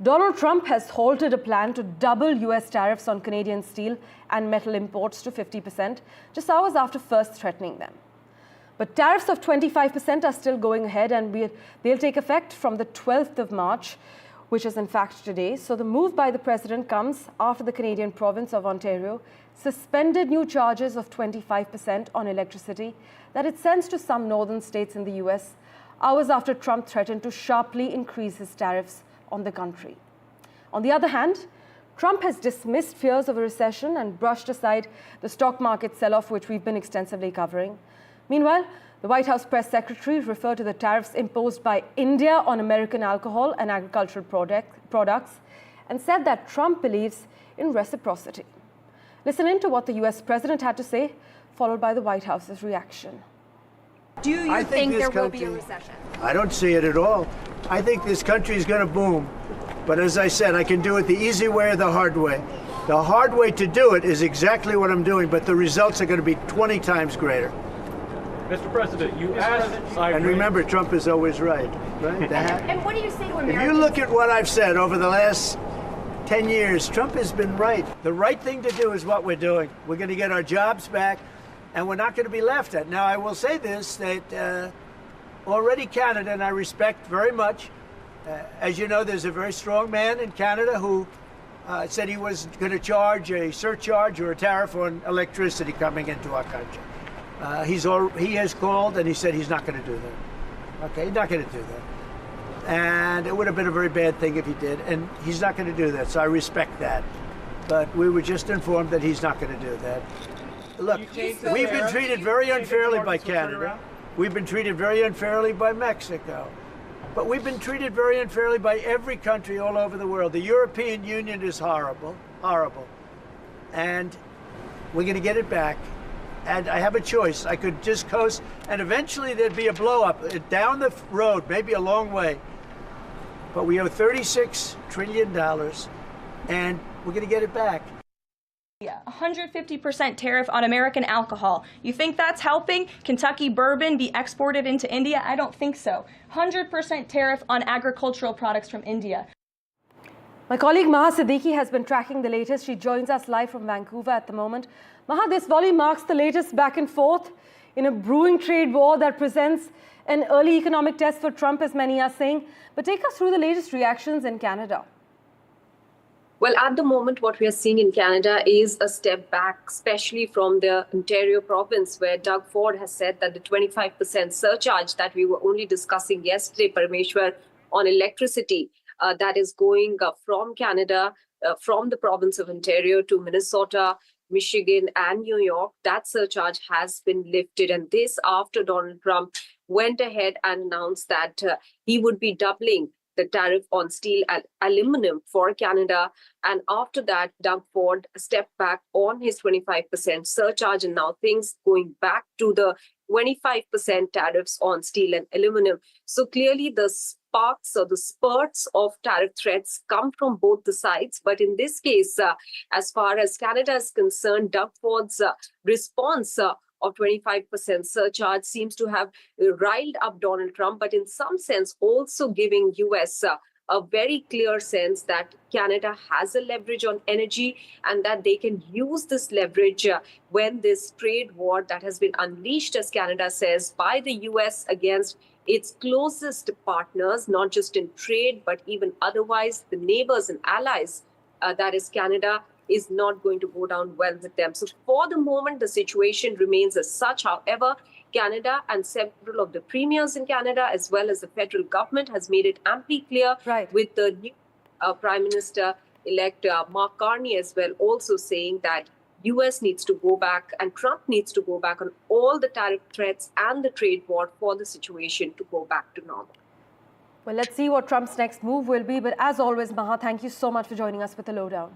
Donald Trump has halted a plan to double US tariffs on Canadian steel and metal imports to 50%, just hours after first threatening them. But tariffs of 25% are still going ahead, and they'll take effect from the 12th of March, which is in fact today. So the move by the president comes after the Canadian province of Ontario suspended new charges of 25% on electricity that it sends to some northern states in the US, hours after Trump threatened to sharply increase his tariffs on the country. On the other hand, Trump has dismissed fears of a recession and brushed aside the stock market sell-off, which we've been extensively covering. Meanwhile, the White House press secretary referred to the tariffs imposed by India on American alcohol and agricultural products and said that Trump believes in reciprocity. Listen in to what the US president had to say, followed by the White House's reaction. Do you think there will be a recession? I don't see it at all. I think this country is going to boom. But as I said, I can do it the easy way or the hard way. The hard way to do it is exactly what I'm doing, but the results are going to be 20 times greater. Mr. President, you asked... And remember, Trump is always right. And what do you say to Americans? If you look at what I've said over the last 10 years, Trump has been right. The right thing to do is what we're doing. We're going to get our jobs back, and we're not going to be left at. Now, I will say this, that already Canada, and I respect very much, as you know, there's a very strong man in Canada who said he was going to charge a surcharge or a tariff on electricity coming into our country. He has called and he said he's not going to do that. Okay, he's not going to do that. And it would have been a very bad thing if he did, and he's not going to do that, so I respect that. But we were just informed that he's not going to do that. Look, we've been treated very unfairly by Canada. We've been treated very unfairly by Mexico. But we've been treated very unfairly by every country all over the world. The European Union is horrible, horrible. And we're going to get it back. And I have a choice. I could just coast, and eventually there'd be a blow-up down the road, maybe a long way. But we owe $36 trillion, and we're going to get it back. 150% tariff on American alcohol. You think that's helping Kentucky bourbon be exported into India? I don't think so. 100% tariff on agricultural products from India. My colleague Maha Siddique has been tracking the latest. She joins us live from Vancouver at the moment. Maha, this volley marks the latest back and forth in a brewing trade war that presents an early economic test for Trump, as many are saying. But take us through the latest reactions in Canada. Well, at the moment, what we are seeing in Canada is a step back, especially from the Ontario province, where Doug Ford has said that the 25% surcharge that we were only discussing yesterday, Parmeshwar, on electricity, that is going from Canada, from the province of Ontario to Minnesota, Michigan, and New York, that surcharge has been lifted. And this after Donald Trump went ahead and announced that he would be doubling the tariff on steel and aluminum for Canada. And after that, Doug Ford stepped back on his 25% surcharge, and now things going back to the 25% tariffs on steel and aluminum. So clearly the sparks or the spurts of tariff threats come from both the sides. But in this case, as far as Canada is concerned, Doug Ford's response of 25% surcharge seems to have riled up Donald Trump, but in some sense also giving US a very clear sense that Canada has a leverage on energy and that they can use this leverage when this trade war that has been unleashed, as Canada says, by the US against its closest partners, not just in trade, but even otherwise, the neighbors and allies, that is Canada, is not going to go down well with them. So for the moment, the situation remains as such. However, Canada and several of the premiers in Canada, as well as the federal government, has made it amply clear, with the new Prime Minister-elect Mark Carney as well, also saying that US needs to go back and Trump needs to go back on all the tariff threats and the trade war for the situation to go back to normal. Well, let's see what Trump's next move will be. But as always, Maha, thank you so much for joining us with the lowdown.